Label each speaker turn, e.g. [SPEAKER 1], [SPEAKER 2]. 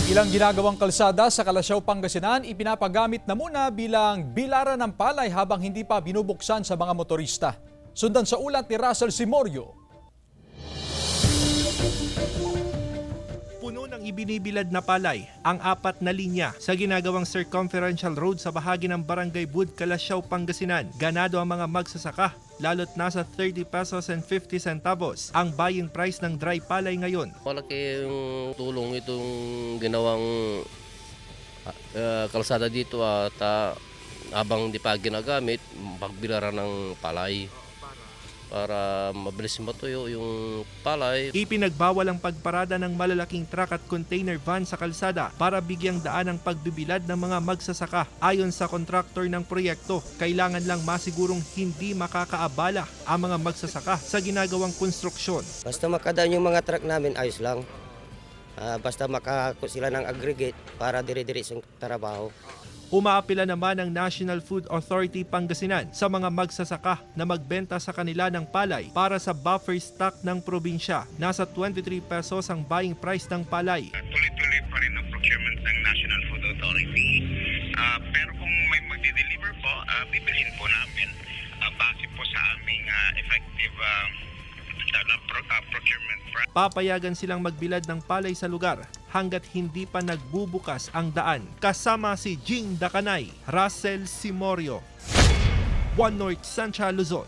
[SPEAKER 1] Ilang ginagawang kalsada sa Calasiao, Pangasinan ipinapagamit na muna bilang bilaran ng palay habang hindi pa binubuksan sa mga motorista. Sundan sa ulat ni Russell Simorio.
[SPEAKER 2] Puno ng ibinibilad na palay ang 4 na linya sa ginagawang circumferential road sa bahagi ng Barangay Bud, Calasiao, Pangasinan. Ganado ang mga magsasaka, lalo't nasa 30 pesos and 50 centavos ang buying price ng dry palay ngayon.
[SPEAKER 3] Malaki yung tulong itong ginawang kalsada dito at habang di pa ginagamit, pagbilaran ng palay para mabilis matuyo yung palay.
[SPEAKER 2] Ipinagbawal ang pagparada ng malalaking truck at container van sa kalsada para bigyang daan ang pagbibilad ng mga magsasaka. Ayon sa kontraktor ng proyekto, kailangan lang masigurong hindi makakaabala ang mga magsasaka sa ginagawang konstruksyon.
[SPEAKER 4] Basta makadaan yung mga truck namin, ayos lang. Basta makakot sila ng aggregate para dire-diretso yung trabaho.
[SPEAKER 2] Umaapila naman ang National Food Authority Pangasinan sa mga magsasaka na magbenta sa kanila ng palay para sa buffer stock ng probinsya. Nasa 23 pesos ang buying price ng palay.
[SPEAKER 5] Tuloy-tuloy pa rin ang procurement ng National Food Authority. Pero kung may magde-deliver po, bibilhin po namin base po sa aming effective procurement price.
[SPEAKER 2] Papayagan silang magbilad ng palay sa lugar hanggat hindi pa nagbubukas ang daan. Kasama si Jing Dakanay, Russell Simorio, One North Sancha, Luzon.